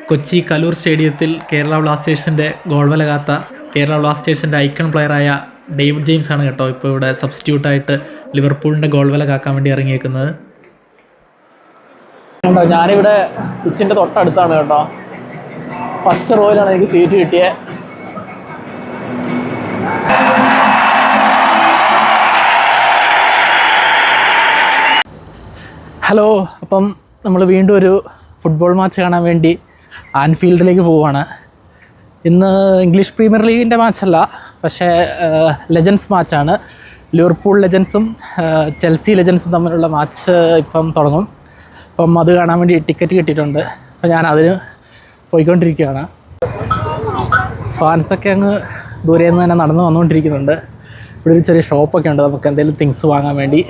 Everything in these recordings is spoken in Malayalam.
കൊച്ചി കലൂർ സ്റ്റേഡിയത്തിൽ കേരള ബ്ലാസ്റ്റേഴ്സിൻ്റെ ഗോൾ വല കാത്ത കേരള ബ്ലാസ്റ്റേഴ്സിൻ്റെ ഐക്കൺ പ്ലെയറായ ഡേവിഡ് ജെയിംസ് ആണ് കേട്ടോ ഇപ്പോൾ ഇവിടെ സബ്സ്റ്റിറ്റ്യൂട്ടായിട്ട് ലിവർപൂളിൻ്റെ ഗോൾ വല കാക്കാൻ വേണ്ടി ഇറങ്ങിയേക്കുന്നത്. ഞാനിവിടെ പിച്ചിൻ്റെ തൊട്ടടുത്താണ് കേട്ടോ. ഫസ്റ്റ് റോയിലാണ് എനിക്ക് സീറ്റ് കിട്ടിയത്. ഹലോ, അപ്പം നമ്മൾ വീണ്ടും ഒരു ഫുട്ബോൾ മാച്ച് കാണാൻ വേണ്ടി ആൻഫീൽഡിലേക്ക് പോവുകയാണ്. ഇന്ന് ഇംഗ്ലീഷ് പ്രീമിയർ ലീഗിൻ്റെ മാച്ചല്ല, പക്ഷേ ലെജൻസ് മാച്ചാണ്. ലിവർപൂൾ ലെജൻസും ചെൽസി ലെജൻസും തമ്മിലുള്ള മാച്ച് ഇപ്പം തുടങ്ങും. അപ്പം അത് കാണാൻ വേണ്ടി ടിക്കറ്റ് കിട്ടിയിട്ടുണ്ട്. അപ്പം ഞാൻ അതിന് പോയിക്കൊണ്ടിരിക്കുകയാണ്. ഫാൻസൊക്കെ അങ്ങ് ദൂരെ നിന്ന് തന്നെ നടന്ന് വന്നുകൊണ്ടിരിക്കുന്നുണ്ട്. ഇവിടെ ഒരു ചെറിയ ഷോപ്പൊക്കെ ഉണ്ട്, നമുക്ക് എന്തെങ്കിലും തിങ്സ് വാങ്ങാൻ വേണ്ടി.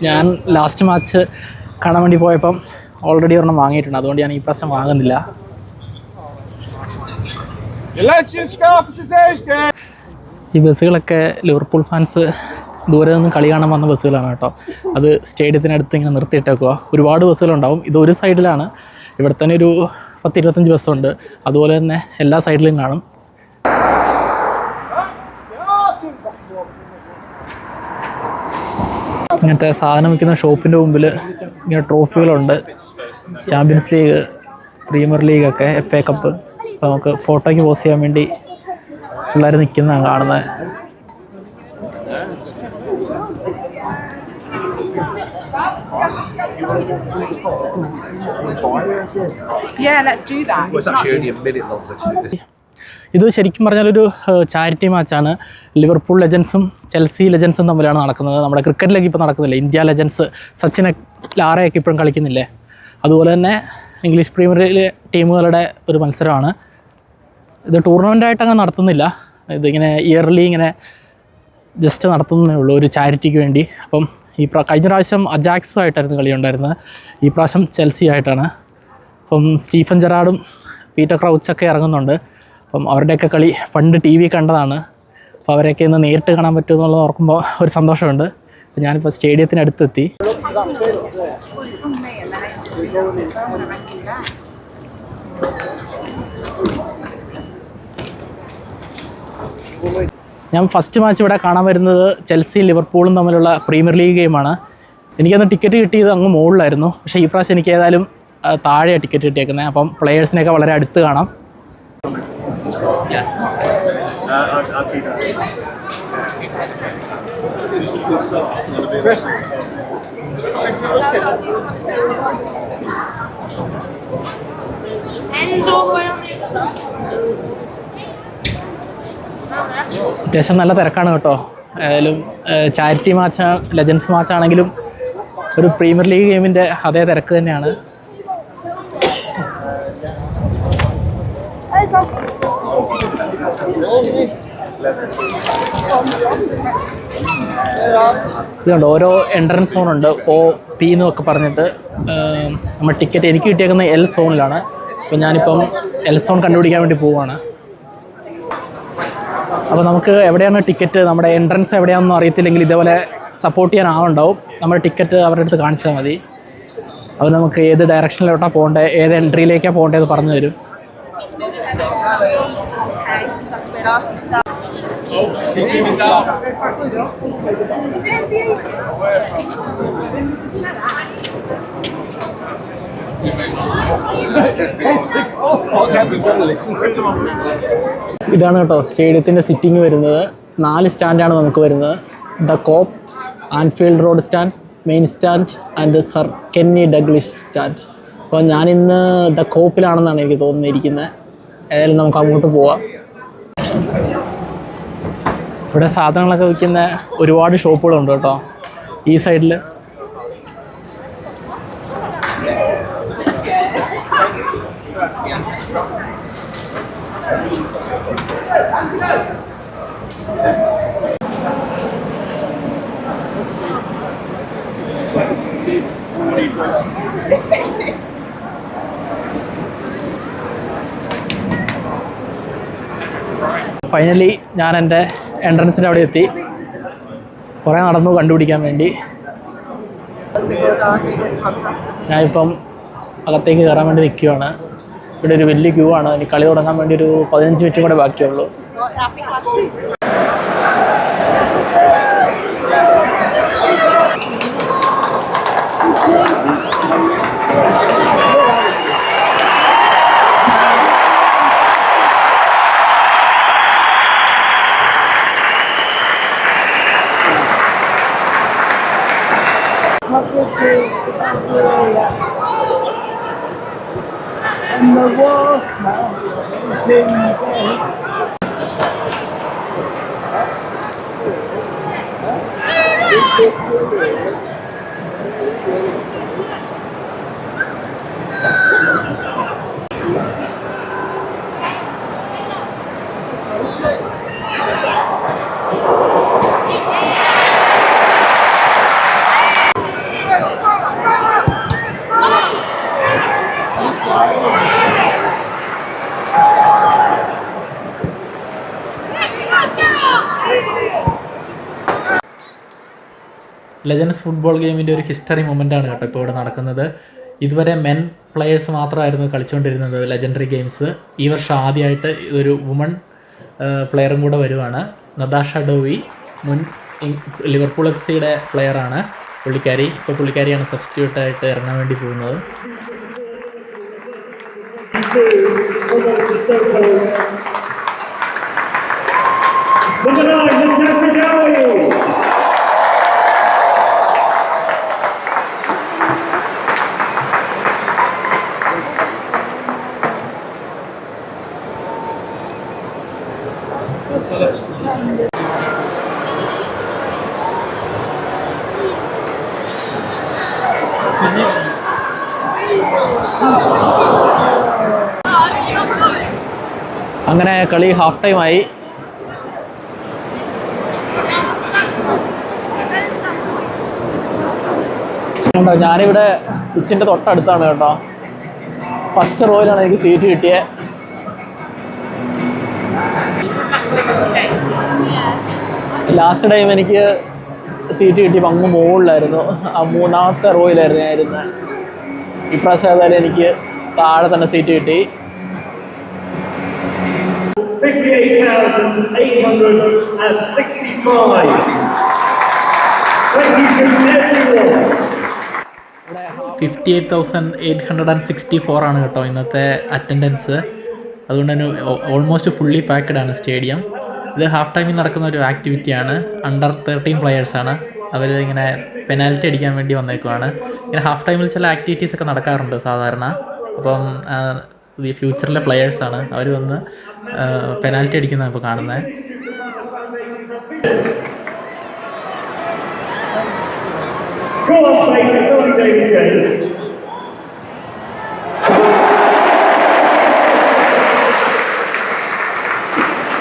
ഞാൻ ലാസ്റ്റ് മാച്ച് കാണാൻ വേണ്ടി പോയപ്പം ഓൾറെഡി ഒരെണ്ണം വാങ്ങിയിട്ടുണ്ട്, അതുകൊണ്ട് ഞാൻ ഈ പ്രാവശ്യം വാങ്ങുന്നില്ല. ഈ ബസ്സുകളൊക്കെ ലിവർപൂൾ ഫാൻസ് ദൂരെ നിന്ന് കളി കാണാൻ വന്ന ബസ്സുകളാണ് കേട്ടോ. അത് സ്റ്റേഡിയത്തിനടുത്ത് ഇങ്ങനെ നിർത്തിയിട്ടേക്കുക. ഒരുപാട് ബസ്സുകളുണ്ടാവും. ഇത് ഒരു സൈഡിലാണ്. ഇവിടെ തന്നെ ഒരു 10-25 ബസ്സുണ്ട്. അതുപോലെ തന്നെ എല്ലാ സൈഡിലും കാണും. ഇങ്ങനത്തെ സാധനം വയ്ക്കുന്ന ഷോപ്പിൻ്റെ മുമ്പിൽ ഇങ്ങനെ ട്രോഫികളുണ്ട്. ചാമ്പ്യൻസ് ലീഗ്, പ്രീമിയർ ലീഗൊക്കെ, FA കപ്പ്. അപ്പോൾ നമുക്ക് ഫോട്ടോയ്ക്ക് പോസ്റ്റ് ചെയ്യാൻ വേണ്ടി പിള്ളേർ നിൽക്കുന്നതാണ് കാണുന്നത്. ഇത് ശരിക്കും പറഞ്ഞാലൊരു ചാരിറ്റി മാച്ചാണ്. ലിവർപൂൾ ലെജൻസും ചെൽസി ലെജൻസും തമ്മിലാണ് നടക്കുന്നത്. നമ്മുടെ ക്രിക്കറ്റിലേക്ക് ഇപ്പോൾ നടക്കുന്നില്ലേ, ഇന്ത്യ ലെജൻസ് സച്ചിനെ ലാറയൊക്കെ ഇപ്പോഴും കളിക്കുന്നില്ലേ, അതുപോലെ തന്നെ ഇംഗ്ലീഷ് പ്രീമിയർ ലീഗ് ടീമുകളുടെ ഒരു മത്സരമാണ്. ഇത് ടൂർണമെൻ്റായിട്ട് അങ്ങനെ നടത്തുന്നില്ല. ഇതിങ്ങനെ ഇയർലി ഇങ്ങനെ ജസ്റ്റ് നടത്തുന്നതേ ഉള്ളൂ, ഒരു ചാരിറ്റിക്ക് വേണ്ടി. അപ്പം കഴിഞ്ഞ പ്രാവശ്യം അജാക്സുമായിട്ടായിരുന്നു കളി ഉണ്ടായിരുന്നത്. ഈ പ്രാവശ്യം ചെൽസി ആയിട്ടാണ്. അപ്പം സ്റ്റീഫൻ ജെറാർഡും പീറ്റർ ക്രൗച്ചൊക്കെ ഇറങ്ങുന്നുണ്ട്. അപ്പം അവരുടെയൊക്കെ കളി പണ്ട് TV കണ്ടതാണ്. അപ്പോൾ അവരെയൊക്കെ ഇന്ന് നേരിട്ട് കാണാൻ പറ്റുമെന്നുള്ളത് ഓർക്കുമ്പോൾ ഒരു സന്തോഷമുണ്ട്. അപ്പോൾ ഞാനിപ്പോൾ സ്റ്റേഡിയത്തിനടുത്തെത്തി. ഞാൻ ഫസ്റ്റ് മാച്ച് ഇവിടെ കാണാൻ വരുന്നത് ചെൽസിയും ലിവർപൂളും തമ്മിലുള്ള പ്രീമിയർ ലീഗ് ഗെയിമാണ്. എനിക്കന്ന് ടിക്കറ്റ് കിട്ടിയത് അങ്ങ് മുകളിലായിരുന്നു. പക്ഷേ ഈ പ്രാവശ്യം എനിക്ക് ഏതായാലും താഴെയാണ് ടിക്കറ്റ് കിട്ടിയേക്കുന്നത്. അപ്പം പ്ലെയേഴ്സിനെയൊക്കെ വളരെ അടുത്ത് കാണാം. അത്യാവശ്യം നല്ല തിരക്കാണ് കേട്ടോ. ഏതായാലും ചാരിറ്റി മാച്ച്, ലെജൻസ് മാച്ചാണെങ്കിലും ഒരു പ്രീമിയർ ലീഗ് ഗെയിമിൻ്റെ അതേ തിരക്ക് തന്നെയാണ്. ഇതുകൊണ്ട് ഓരോ എൻട്രൻസ് സോണുണ്ട്. OP എന്നൊക്കെ പറഞ്ഞിട്ട് നമ്മൾ ടിക്കറ്റ് എനിക്ക് കിട്ടിയേക്കുന്ന L സോണിലാണ്. അപ്പോൾ ഞാനിപ്പം L സോൺ കണ്ടുപിടിക്കാൻ വേണ്ടി പോവുകയാണ്. അപ്പോൾ നമുക്ക് എവിടെയാണ് ടിക്കറ്റ്, നമ്മുടെ എൻട്രൻസ് എവിടെയാണെന്നും അറിയത്തില്ലെങ്കിൽ ഇതേപോലെ സപ്പോർട്ട് ചെയ്യാൻ ആളുണ്ടാവും. നമ്മുടെ ടിക്കറ്റ് അവരുടെ അടുത്ത് കാണിച്ചാൽ മതി. അത് നമുക്ക് ഏത് ഡയറക്ഷനിലോട്ടാണ് പോകേണ്ടത്, ഏത് എൻട്രിയിലേക്കാണ് പോകേണ്ടത് പറഞ്ഞു തരും. ഇതാണ് കേട്ടോ സ്റ്റേഡിയത്തിൻ്റെ സിറ്റിംഗ് വരുന്നത്. 4 സ്റ്റാൻഡാണ് നമുക്ക് വരുന്നത്. The Kop, Anfield road stand, main stand and sir Kenny Dalglish stand. അപ്പോൾ ഞാനിന്ന് ദ കോപ്പിലാണെന്നാണ് എനിക്ക് തോന്നിയിരിക്കുന്നത്. ഏതായാലും നമുക്ക് അങ്ങോട്ട് പോവാം. ഇവിടെ സാധനങ്ങളൊക്കെ വിൽക്കുന്ന ഒരുപാട് ഷോപ്പുകളുണ്ട് കേട്ടോ ഈ സൈഡിൽ. ഫൈനലി ഞാൻ എൻ്റെ എൻട്രൻസിൻ്റെ അവിടെ എത്തി. കുറേ നടന്നു കണ്ടുപിടിക്കാൻ വേണ്ടി. ഞാനിപ്പം അകത്തേക്ക് കയറാൻ വേണ്ടി നിൽക്കുകയാണ്. ഇവിടെ ഒരു വലിയ ക്യൂ ആണ്. ഇനി കളി തുടങ്ങാൻ വേണ്ടി ഒരു 15 മിനിറ്റും കൂടെ ബാക്കിയുള്ളൂ. And the water is in bed. Legends football ഗെയിമിൻ്റെ ഒരു ഹിസ്റ്ററി മൊമെൻ്റാണ് കേട്ടോ ഇപ്പോൾ ഇവിടെ നടക്കുന്നത്. ഇതുവരെ മെൻ പ്ലെയേഴ്സ് മാത്രമായിരുന്നു കളിച്ചുകൊണ്ടിരുന്നത് ലെജൻഡറി ഗെയിംസ്. ഈ വർഷം ആദ്യമായിട്ട് ഇതൊരു വുമൺ പ്ലെയറും കൂടെ വരുവാണ്. നതാഷ ഡോവി, മുൻ ലിവർപൂൾ FC-യുടെ പ്ലെയറാണ് പുള്ളിക്കാരി. ഇപ്പോൾ പുള്ളിക്കാരിയാണ് സബ്സ്റ്റിറ്റ്യൂട്ടായിട്ട് ഇറങ്ങാൻ വേണ്ടി പോകുന്നത്. അങ്ങനെ കളി ഹാഫ് ടൈമായി. ഞാനിവിടെ പിച്ചിൻ്റെ തൊട്ടടുത്താണ് കേട്ടോ. ഫസ്റ്റ് റോയിലാണ് എനിക്ക് സീറ്റ് കിട്ടിയത്. ലാസ്റ്റ് ടൈം എനിക്ക് സീറ്റ് കിട്ടിയപ്പോൾ അങ്ങ് മുകളിലായിരുന്നു. ആ മൂന്നാമത്തെ റോയിലായിരുന്നു ഞാൻ ഇരുന്നത്. ഇപ്രാവശ്യം ഏതായാലും എനിക്ക് താഴെ തന്നെ സീറ്റ് കിട്ടി. 58,864 ആണ് കേട്ടോ ഇന്നത്തെ അറ്റൻഡൻസ്. അതുകൊണ്ട് തന്നെ ഓൾമോസ്റ്റ് ഫുള്ളി പാക്ക്ഡ് ആണ് സ്റ്റേഡിയം. ഇത് ഹാഫ് ടൈമിൽ നടക്കുന്ന ഒരു ആക്ടിവിറ്റിയാണ്. അണ്ടർ 13 പ്ലെയേഴ്സാണ്. അവർ ഇങ്ങനെ പെനാൽറ്റി അടിക്കാൻ വേണ്ടി വന്നേക്കുവാണ്. ഇങ്ങനെ ഹാഫ് ടൈമിൽ ചില ആക്ടിവിറ്റീസ് ഒക്കെ നടക്കാറുണ്ട് സാധാരണ. അപ്പം ഈ ഫ്യൂച്ചറിലെ പ്ലെയേഴ്സാണ്. അവർ വന്ന് പെനാൽറ്റി അടിക്കുന്നതാണ് ഇപ്പോൾ കാണുന്നത്.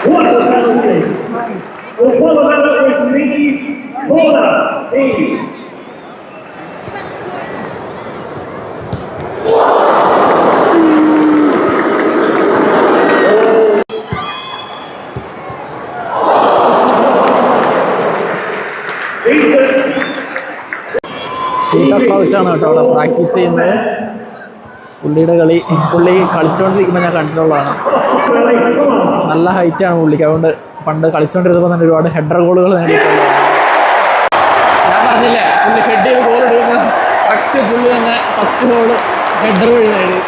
What a penalty! We'll follow that up with Neve Corner. വെച്ചാണ് കേട്ടോ അവിടെ പ്രാക്ടീസ് ചെയ്യുന്നത്. പുള്ളിയുടെ കളി പുള്ളി കളിച്ചുകൊണ്ടിരിക്കുമ്പോൾ ഞാൻ കണ്ടിട്ടുള്ളതാണ്. നല്ല ഹൈറ്റാണ് പുള്ളിക്ക്. അതുകൊണ്ട് പണ്ട് കളിച്ചുകൊണ്ടിരുന്നപ്പോൾ തന്നെ ഒരുപാട് ഹെഡർ ഗോളുകൾ നേടിയിട്ടുള്ളതാണ്. ഞാൻ പറഞ്ഞില്ലേ പുള്ളി ഹെഡ് ചെയ്ത് ഗോൾ ഇടുമ്പോൾ കറക്റ്റ് പുള്ളി തന്നെ ഫസ്റ്റ് ഗോൾ ഹെഡർ വഴി നേടി.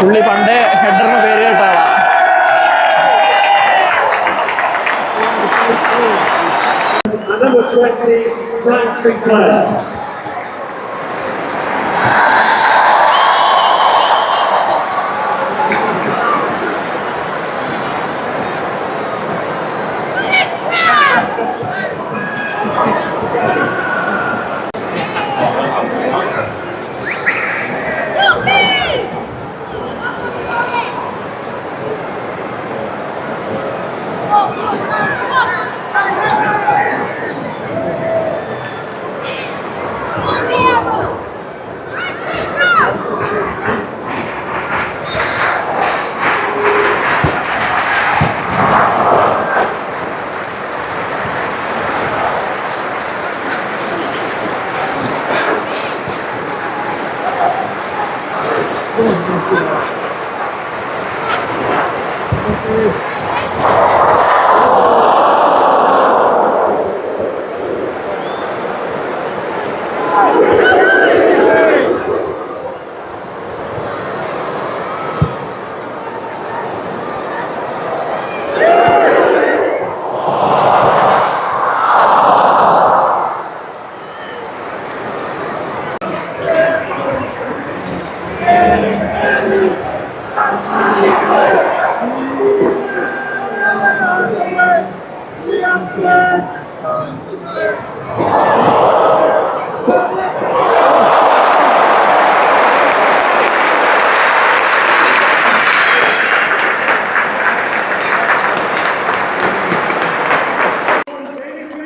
പുള്ളി പണ്ടേ ഹെഡറിന് പേര് കേട്ട ആളാ. Number 20, Frank Sinclair.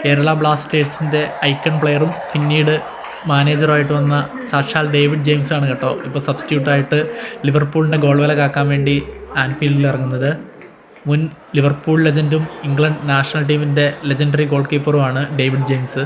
കേരള ബ്ലാസ്റ്റേഴ്സിൻ്റെ ഐക്കൺ പ്ലെയറും പിന്നീട് മാനേജറുമായിട്ട് വന്ന സാക്ഷാൽ ഡേവിഡ് ജെയിംസ് ആണ് കേട്ടോ ഇപ്പോൾ സബ്സ്റ്റിറ്റ്യൂട്ടായിട്ട് ലിവർപൂളിൻ്റെ ഗോൾ വില കാക്കാൻ വേണ്ടി ആൻഫീൽഡിൽ ഇറങ്ങുന്നത്. മുൻ ലിവർപൂൾ ലെജൻഡും ഇംഗ്ലണ്ട് നാഷണൽ ടീമിൻ്റെ ലെജൻഡറി ഗോൾ കീപ്പറുമാണ് ഡേവിഡ് ജെയിംസ്.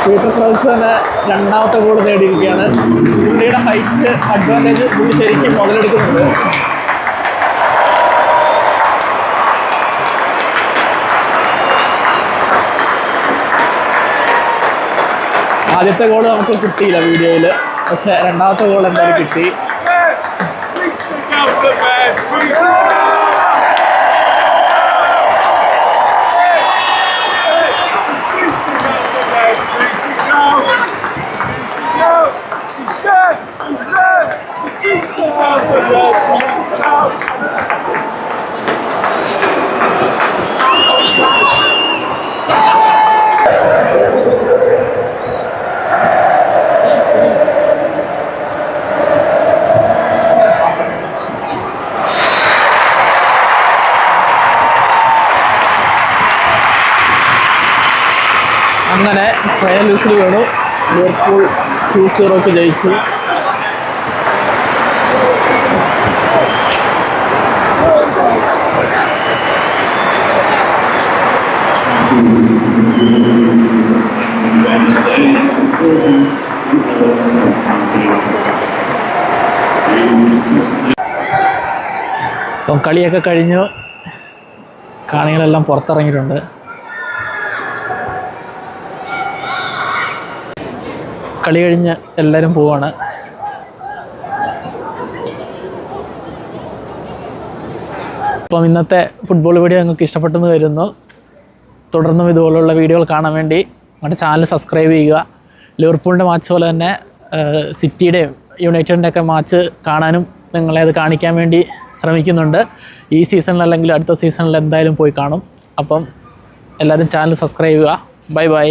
പീറ്റർ ക്രൗച്ച് തന്നെ രണ്ടാമത്തെ ഗോൾ നേടിയിരിക്കുകയാണ്. പുള്ളിയുടെ ഹൈറ്റ് അഡ്വാൻറ്റേജ് പുള്ളി ശരിക്കും മുതലെടുക്കുന്നുണ്ട്. ആദ്യത്തെ ഗോൾ നമുക്ക് കിട്ടിയില്ല വീഡിയോയിൽ, പക്ഷെ രണ്ടാമത്തെ ഗോൾ എന്തായാലും കിട്ടി. അങ്ങനെ ഫൈനൽ ലൂസിൽ വീണു. ലിവർപൂൾ 2-0 ജയിച്ചു. അപ്പം കളിയൊക്കെ കഴിഞ്ഞു, കാണികളെല്ലാം പുറത്തിറങ്ങിയിട്ടുണ്ട്. കളി കഴിഞ്ഞ് എല്ലാവരും പോവാണ്. അപ്പം ഇന്നത്തെ ഫുട്ബോൾ വീഡിയോ നിങ്ങൾക്ക് ഇഷ്ടപ്പെട്ടെന്ന് വരുന്നു. തുടർന്നും ഇതുപോലുള്ള വീഡിയോകൾ കാണാൻ വേണ്ടി നമ്മുടെ ചാനൽ സബ്സ്ക്രൈബ് ചെയ്യുക. ലിവർപൂളിൻ്റെ മാച്ച് പോലെ തന്നെ സിറ്റിയുടെയും യുണൈറ്റഡിൻ്റെ ഒക്കെ മാച്ച് കാണാനും നിങ്ങളെ അത് കാണിക്കാൻ വേണ്ടി ശ്രമിക്കുന്നുണ്ട്. ഈ സീസണിൽ അല്ലെങ്കിൽ അടുത്ത സീസണിൽ എന്തായാലും പോയി കാണും. അപ്പം എല്ലാവരും ചാനൽ സബ്സ്ക്രൈബ് ചെയ്യുക. Bye bye.